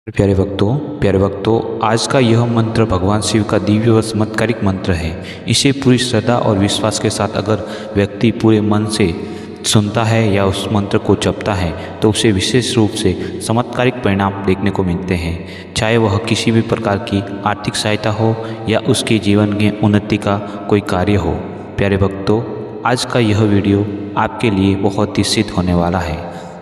प्यारे भक्तों, आज का यह मंत्र भगवान शिव का दिव्य व चमत्कारिक मंत्र है। इसे पूरी श्रद्धा और विश्वास के साथ अगर व्यक्ति पूरे मन से सुनता है या उस मंत्र को जपता है तो उसे विशेष रूप से चमत्कारिक परिणाम देखने को मिलते हैं। चाहे वह किसी भी प्रकार की आर्थिक सहायता हो या उसके जीवन में उन्नति का कोई कार्य हो। प्यारे भक्तों, आज का यह वीडियो आपके लिए बहुत ही सिद्ध होने वाला है।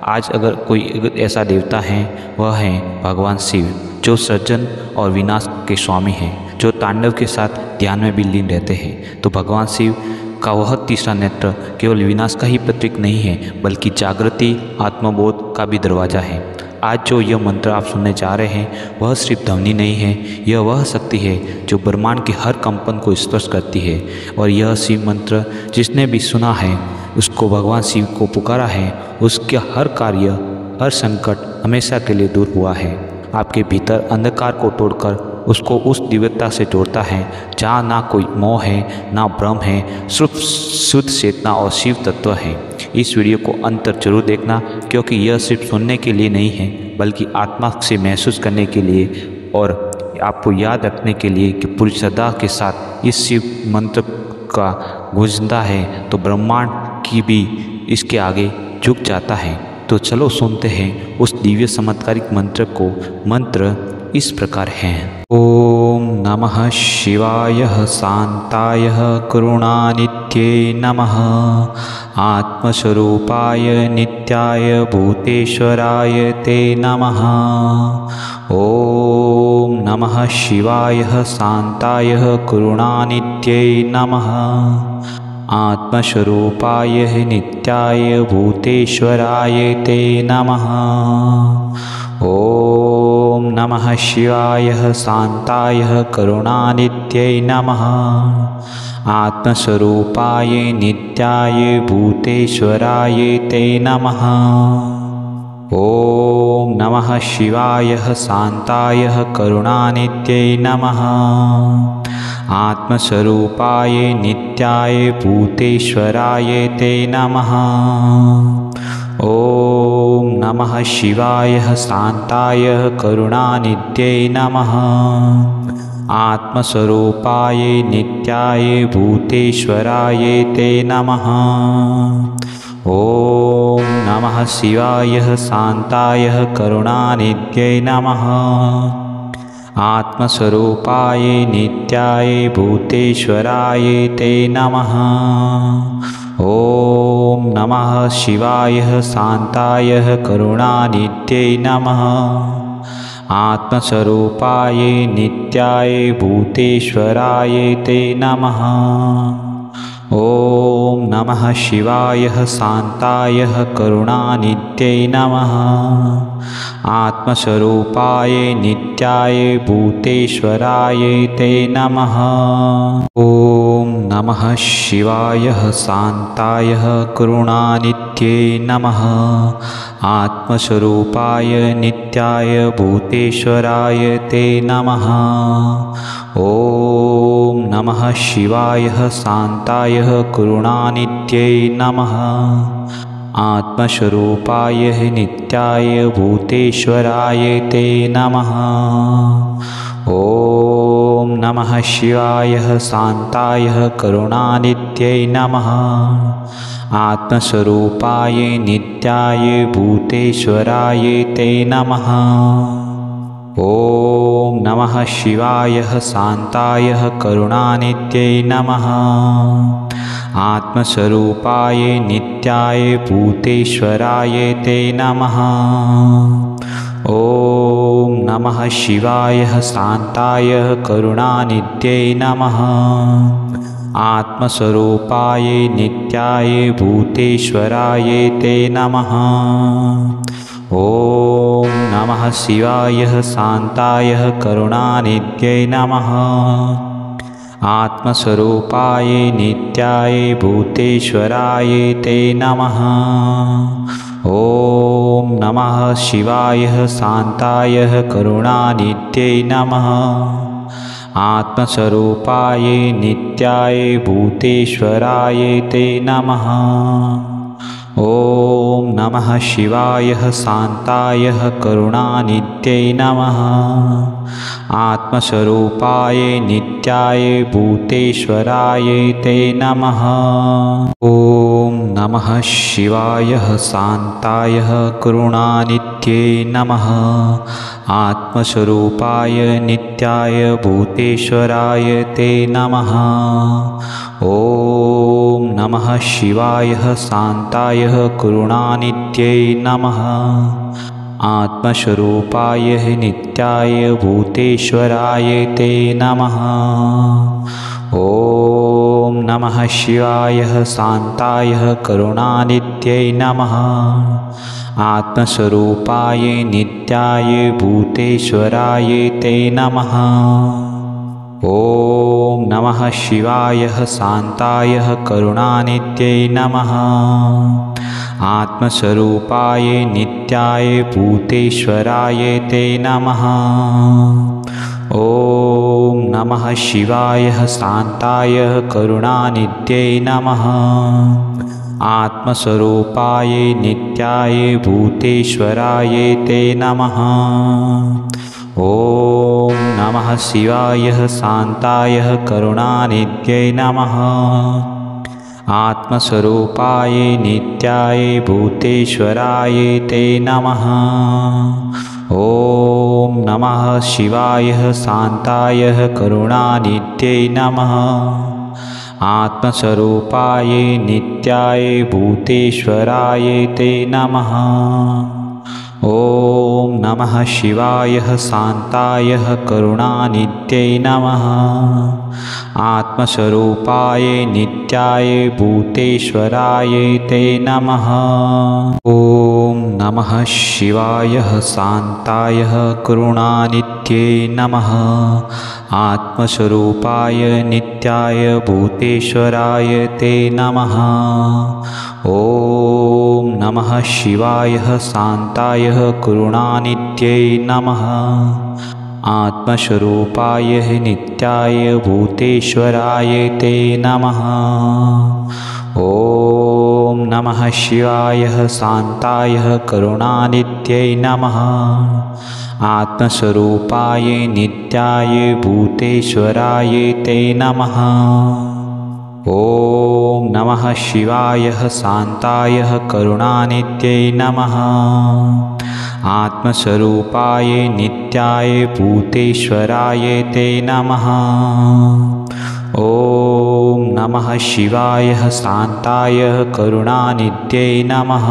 आज अगर कोई ऐसा देवता है, वह है भगवान शिव, जो सृजन और विनाश के स्वामी हैं, जो तांडव के साथ ध्यान में भी लीन रहते हैं। तो भगवान शिव का वह तीसरा नेत्र केवल विनाश का ही प्रतीक नहीं है, बल्कि जागृति, आत्मबोध का भी दरवाजा है। आज जो यह मंत्र आप सुनने जा रहे हैं, वह सिर्फ ध्वनि नहीं है, यह वह शक्ति है जो ब्रह्मांड के हर कंपन को स्पर्श करती है। और यह शिव मंत्र जिसने भी सुना है, उसको भगवान शिव को पुकारा है, उसके हर कार्य, हर संकट हमेशा के लिए दूर हुआ है। आपके भीतर अंधकार को तोड़कर उसको उस दिव्यता से जोड़ता है जहाँ ना कोई मोह है, ना भ्रम है, सिर्फ शुद्ध चेतना और शिव तत्व है। इस वीडियो को अंत तक जरूर देखना, क्योंकि यह सिर्फ सुनने के लिए नहीं है, बल्कि आत्मा से महसूस करने के लिए और आपको याद रखने के लिए कि पूरी श्रद्धा के साथ इस शिव मंत्र का गूंजता है तो ब्रह्मांड की भी इसके आगे झुक जाता है। तो चलो सुनते हैं उस दिव्य चमत्कारिक मंत्र को। मंत्र इस प्रकार है। ओम नमः शिवाय शांताय करुणानित्ये नमः, आत्मस्वरूपाय नित्याय भूतेश्वराय ते नमः। ओम नमः शिवाय शांताय करुणानित्ये नमः, आत्मस्वरूपाय नित्याय भूतेश्वराय ते नमः। ओम नमः शिवाय शांताय करुणानित्यै नमः, आत्मस्वरूपाय नित्याय भूतेश्वराय ते नमः। ओम नमः शिवाय शांताय करुणानित्यै नमः, आत्मस्वरूपाय नित्याय भूतेश्वराय ते नमः। ओम नमः शिवाय शांताय करुणानित्यै नमः, आत्मस्वरूपाय नित्याय भूतेश्वराय ते नमः। ओम नमः शिवाय शांताय करुणानित्यै नमः, आत्मस्वरूपाय नित्याय भूतेश्वराय ते नमः। ओम नमः शिवाय शांताय करुणानित्यै नमः, आत्मस्वरूपाय नित्याय भूतेश्वराय ते नमः। ओम नमः शिवाय शांताय करुणानित्यै नमः, आत्मस्वरूपाय नित्याय भूतेश्वराय ते नमः। ओम नमः शिवाय शांताय करुणानित्यै नमः, आत्मस्वरूपाय नित्याय भूतेश्वराय ते नमः। ओम नमः शिवाय शांताय करुणानित्यै नमः, आत्मस्वरूपाय नित्याय भूतेश्वराय ते नमः। ओम नमः शिवाय शांताय करुणानित्यै नमः, आत्मस्वरूपाय नित्याय भूतेश्वराय ते नमः। ओम नमः शिवाय शांताय करुणानित्यै नमः, आत्मस्वरूपाय नित्याय भूतेश्वराय ते नमः। ओम नमः शिवाय शांताय करुणानित्यै नमः, आत्मस्वरूपाय नित्याय भूतेश्वराय ते नमः। ओम नमः शिवाय शांताय करुणानित्यै नमः, आत्मस्वरूपाय नित्याय भूतेश्वराय ते नमः। ओम नमः शिवाय शांताय करुणानित्यै नमः, आत्मस्वरूपाय नित्याय भूतेश्वराय ते नमः। ॐ नमः शिवाय शान्ताय करुणानिध्यै नमः। आत्मस्वरूपाय नित्याय भूतेश्वराय ते नमः। ॐ नमः शिवाय शान्ताय करुणानिध्यै नमः। आत्मस्वरूपाय नित्याय भूतेश्वराय ते नमः। ॐ नमः शिवाय शान्ताय करुणानिध्यै नमः। आत्मस्वरूपाय नित्याय भूतेश्वराय ते नमः। ॐ नमः शिवाय शान्ताय करुणानिध्यै नमः। आत्मस्वरूपाय नित्याय भूतेश्वराय ते नमः। ॐ नमः शिवाय शान्ताय करुणानिध्यै नमः। आत्मस्वरूपाय नित्याय भूतेश्वराय ते नमः। ॐ नमः शिवाय शान्ताय करुणानिध्यै नमः। आत्मस्वरूपाय नित्याय भूतेश्वराय ते नमः। ॐ नमः शिवाय शान्ताय करुणानिध्यै नमः। आत्मस्वरूपाय नित्याय भूतेश्वराय ते नमः। ॐ नमः शिवाय शान्ताय करुणानिध्यै नमः। आत्मस्वरूपाय नित्याय भूतेश्वराय ते नमः। ॐ नमः शिवाय शान्ताय करुणानिध्यै नमः। आत्मस्वरूपाय नित्याय भूतेश्वराय ते नमः। ॐ नमः शिवाय शान्ताय करुणानिध्यै नमः। आत्मस्वरूपाय नित्याय भूतेश्वराय ते नमः। ॐ नमः शिवाय शान्ताय करुणानिध्यै नमः। आत्मस्वरूपाय नित्याय भूतेश्वराय ते नमः। ॐ नमः शिवाय शान्ताय करुणानिध्यै नमः। आत्मस्वरूपाय नित्याय भूतेश्वराय ते नमः। ॐ नमः शिवाय शान्ताय करुणानिध्यै नमः। आत्मस्वरूपाय नित्याय भूतेश्वराय ते नमः। ॐ नमः शिवाय शान्ताय करुणानिध्यै नमः।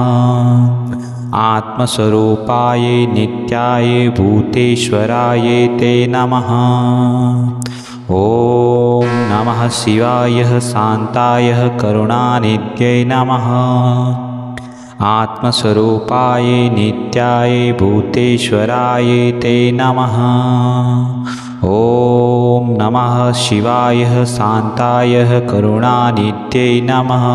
आत्मस्वरूपाय नित्याय भूतेश्वराय ते नमः। ॐ नमः शिवाय शान्ताय करुणानिध्यै नमः। आत्मस्वरूपाय नित्याय भूतेश्वराय ते नमः। ॐ नमः शिवाय शान्ताय करुणानिध्यै नमः।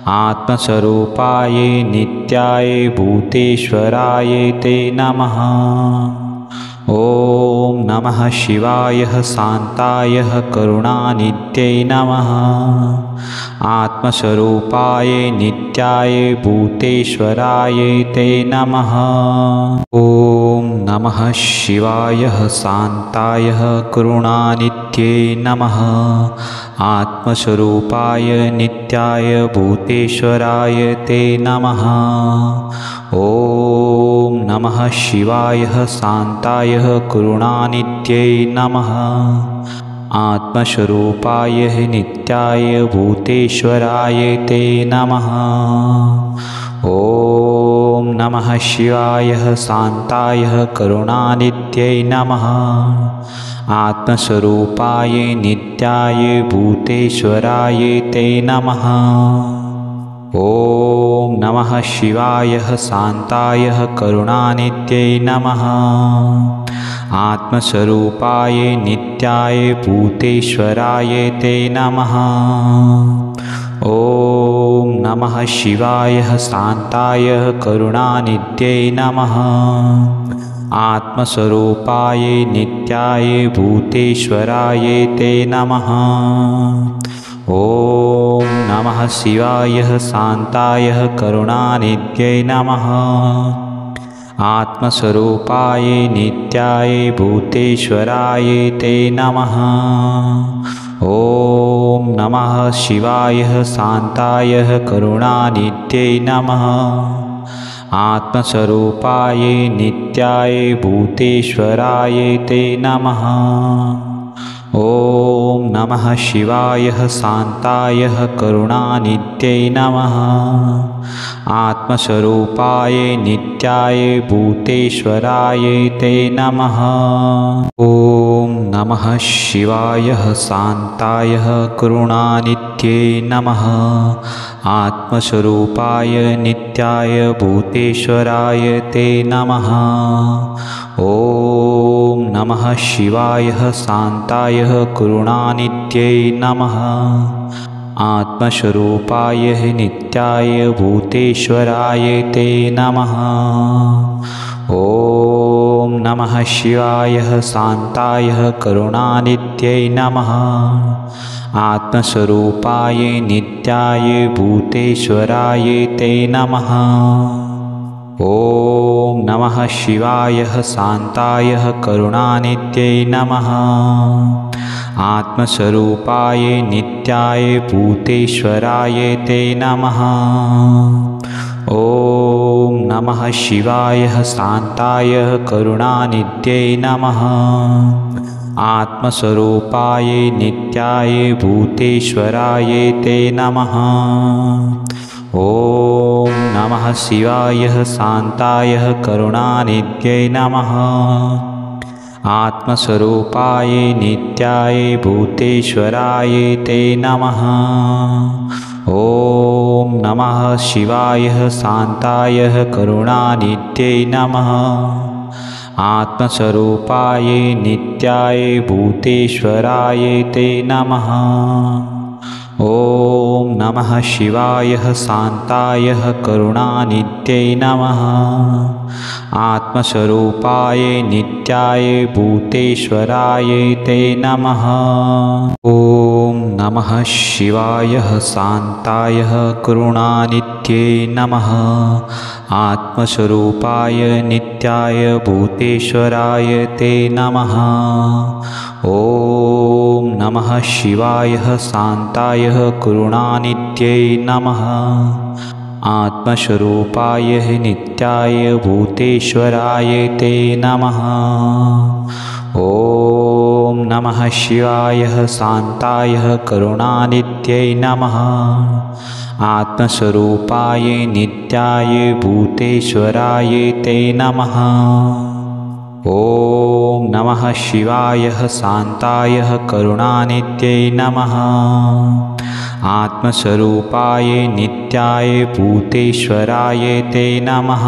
आत्मस्वरूपाय नित्याय भूतेश्वराय ते नमः। ॐ नमः शिवाय शान्ताय करुणानिध्यै नमः। आत्मस्वरूपाय नित्याय भूतेश्वराय ते नमः। ॐ नमः शिवाय शान्ताय करुणानिध्यै नमः। आत्मस्वरूपाय नित्याय भूतेश्वराय ते नमः। ॐ नमः शिवाय शान्ताय करुणानिध्यै नमः। आत्मस्वरूपाय नित्याय भूतेश्वराय ते नमः। ॐ नमः शिवाय शान्ताय करुणानिध्यै नमः। आत्मस्वरूपाय नित्याय भूतेश्वराय ते नमः। ॐ नमः शिवाय शान्ताय करुणानिध्यै नमः। आत्मस्वरूपाय नित्याय भूतेश्वराय ते नमः। ॐ नमः शिवाय शान्ताय करुणानिध्यै नमः। आत्मस्वरूपाय नित्याय भूतेश्वराय ते नमः। ॐ नमः शिवाय शान्ताय करुणानिधये नमः। आत्मस्वरूपाय नित्याय भूतेश्वराय ते नमः। ॐ नमः शिवाय शान्ताय करुणानिधये नमः। आत्मस्वरूपाय नित्याय भूतेश्वराय ते नमः। ॐ नमः शिवाय शान्ताय करुणानिधये नमः। आत्मस्वरूपाय नित्याय भूतेश्वराय ते नमः। ॐ नमः शिवाय शान्ताय करुणानिधये नमः। आत्मस्वरूपाय नित्याय भूतेश्वराय ते नमः। ॐ नमः शिवाय शान्ताय करुणानिधये नमः। आत्मस्वरूपाय नित्याय भूतेश्वराय ते नमः। ॐ नमः शिवाय शान्ताय करुणानिधये नमः। आत्मस्वरूपाय नित्याय भूतेश्वराय ते नमः। ॐ नमः शिवाय शान्ताय करुणानिधये नमः। आत्मस्वरूपाय नित्याय भूतेश्वराय ते नमः। ॐ नमः शिवाय शान्ताय करुणानिधये नमः। आत्मस्वरूपाय नित्याय भूतेश्वराय ते नमः। ॐ नमः शिवाय शान्ताय करुणानिधये नमः। आत्मस्वरूपाय नित्याय भूतेश्वराय ते नमः। ॐ नमः शिवाय शान्ताय करुणानिधये नमः। आत्मस्वरूपाय नित्याय भूतेश्वराय ते नमः। ॐ नमः शिवाय शान्ताय करुणानिधये नमः। आत्मस्वरूपाय नित्याय भूतेश्वराय ते नमः। ॐ नमः शिवाय शान्ताय करुणानिधये नमः। आत्मस्वरूपाय नित्याय भूतेश्वराय ते नमः। ॐ नमः शिवाय शान्ताय करुणानिधये नमः। आत्मस्वरूपाय नित्याय भूतेश्वराय ते नमः। ॐ नमः शिवाय शान्ताय करुणानिधये नमः। आत्मस्वरूपाय नित्याय भूतेश्वराय ते नमः। ॐ नमः शिवाय शान्ताय करुणानिधये नमः। आत्मस्वरूपाय नित्याय भूतेश्वराय ते नमः।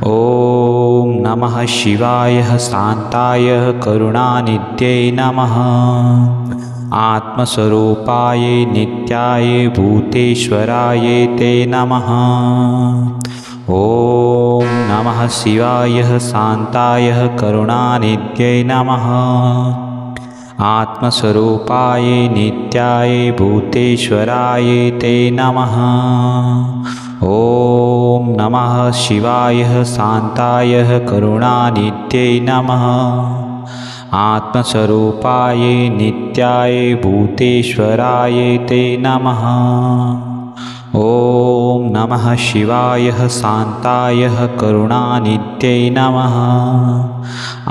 ॐ नमः शिवाय शान्ताय करुणानिधये नमः। आत्मस्वरूपाय नित्याय भूतेश्वराय ते नमः। ॐ नमः शिवाय शान्ताय करुणानिधये नमः। आत्मस्वरूपाय नित्याय भूतेश्वराय ते नमः। ॐ नमः शिवाय शान्ताय करुणानिधये नमः। आत्मस्वरूपाय नित्याय भूतेश्वराय ते नमः। ॐ नमः शिवाय शान्ताय करुणानिधये नमः।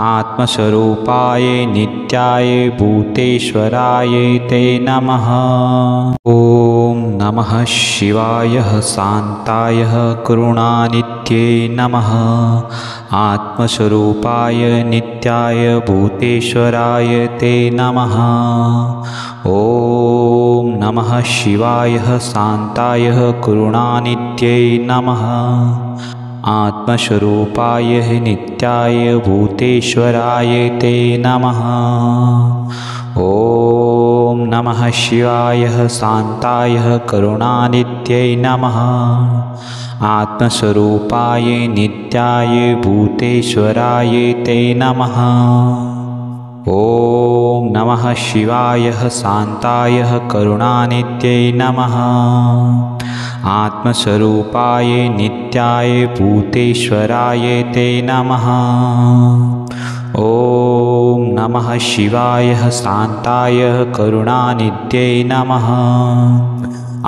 आत्मस्वरूपाय नित्याय भूतेश्वराय ते नमः। ॐ नमः शिवाय शान्ताय करुणानिधये नमः। आत्मस्वरूपाय नित्याय भूतेश्वराय ते नमः। ॐ नमः शिवाय शान्ताय करुणानिधये नमः। आत्मस्वरूपाय नित्याय भूतेश्वराय ते नमः। ॐ नमः शिवाय शान्ताय करुणानिधये नमः। आत्मस्वरूपाय नित्याय भूतेश्वराय ते नमः। ॐ नमः शिवाय शान्ताय करुणानित्यै नमः। आत्मस्वरूपाय नित्याय भूतेश्वराय ते नमः। ॐ नमः शिवाय शान्ताय करुणानित्यै नमः।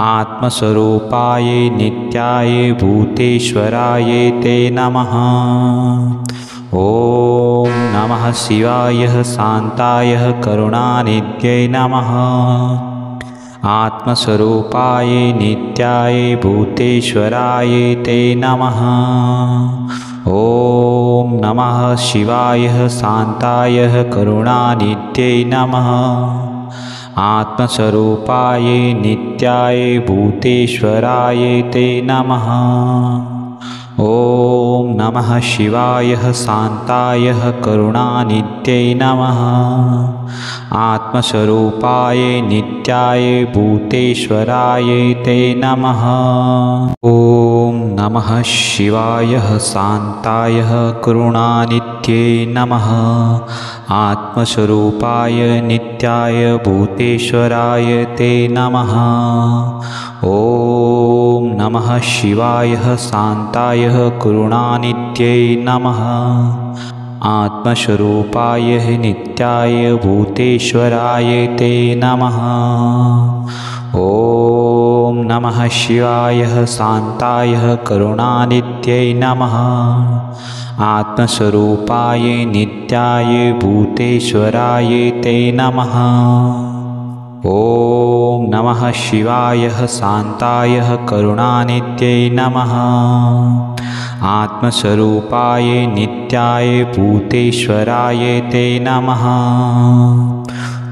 आत्मस्वरूपाय नित्याय भूतेश्वराय ते नमः। ॐ नमः शिवाय शान्ताय करुणानित्यै नमः। आत्मस्वरूपाय नित्याय भूतेश्वराय ते नमः। ॐ नमः शिवाय शान्ताय करुणानित्यै नमः। आत्मस्वरूपाय नित्याय भूतेश्वराय ते नमः। ॐ नमः शिवाय शान्ताय करुणानित्यै नमः। आत्मस्वरूपाय नित्याय भूतेश्वराय ते नमः। ॐ नमः शिवाय शान्ताय करुणानित्यै नमः। आत्मस्वरूपाय नित्याय भूतेश्वराय ते नमः। ॐ नमः शिवाय शान्ताय करुणानित्यै नमः। आत्मस्वरूपाय नित्याय भूतेश्वराय ते नमः। ॐ नमः शिवाय शान्ताय करुणानित्यै नमः। आत्मस्वरूपाय नित्याय भूतेश्वराय ते नमः। ॐ नमः शिवाय शान्ताय करुणानित्यै नमः। आत्मस्वरूपाय नित्याय भूतेश्वराय ते नमः।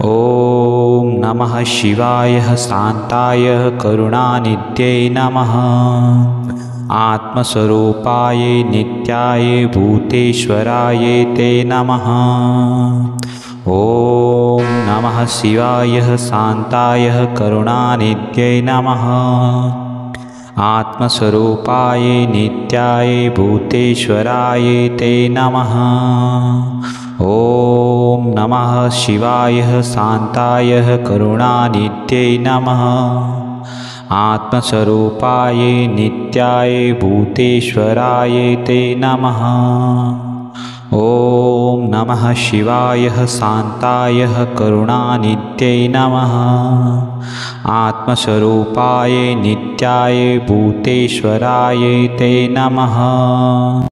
ॐ नमः शिवाय शान्ताय करुणानित्यै नमः। आत्मस्वरूपाय नित्याय भूतेश्वराय ते नमः। ॐ नमः शिवाय शान्ताय करुणानित्यै नमः। आत्मस्वरूपाय नित्याय भूतेश्वराय ते नमः। ॐ नमः शिवाय शान्ताय करुणानित्यै नमः। आत्मस्वरूपाय नित्याय भूतेश्वराय ते नमः। ॐ नमः शिवाय शान्ताय करुणानित्यै नमः। आत्मस्वरूपाय नित्याय भूतेश्वराय ते नमः।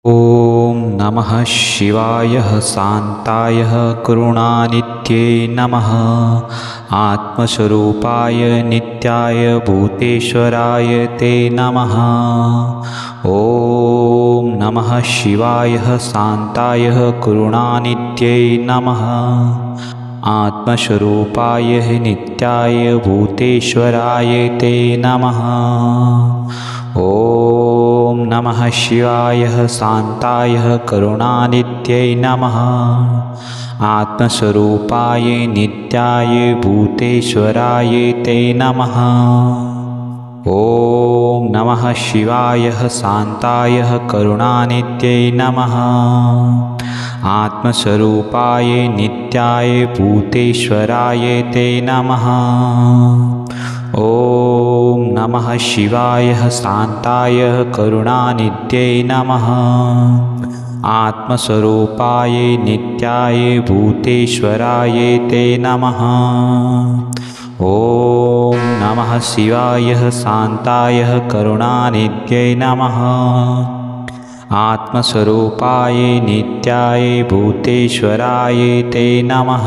ॐ नमः शिवाय शान्ताय करुणानित्यै नमः। आत्मस्वरूपाय नित्याय भूतेश्वराय ते नमः। ॐ नमः शिवाय शान्ताय करुणानित्यै नमः। आत्मस्वरूपाय नित्याय भूतेश्वराय ते नमः। ॐ नमः शिवाय शान्ताय करुणानित्यै नमः। आत्मस्वरूपाय नित्याय भूतेश्वराय ते नमः। ॐ नमः शिवाय शान्ताय करुणानित्यै नमः। आत्मस्वरूपाय नित्याय भूतेश्वराय ते नमः। ॐ नमः शिवाय शान्ताय करुणानित्यै नमः। आत्मस्वरूपाय नित्याय भूतेश्वराय ते नमः। ॐ नमः शिवाय शान्ताय करुणानित्यै नमः। आत्मस्वरूपाय नित्याय भूतेश्वराय ते नमः।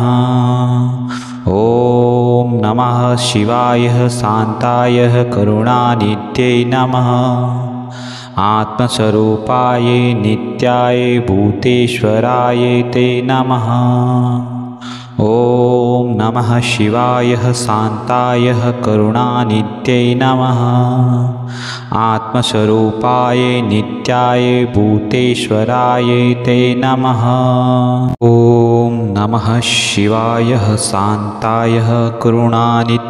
ॐ नमः शिवाय शान्ताय करुणानित्यै नमः। आत्मस्वरूपाय नित्याय भूतेश्वराय ते नमः। ॐ नमः शिवाय शान्ताय करुणानित्यै नमः। आत्मस्वरूपाय नित्याय भूतेश्वराय ते नमः। ॐ नमः शिवाय शान्ताय करुणानित्यै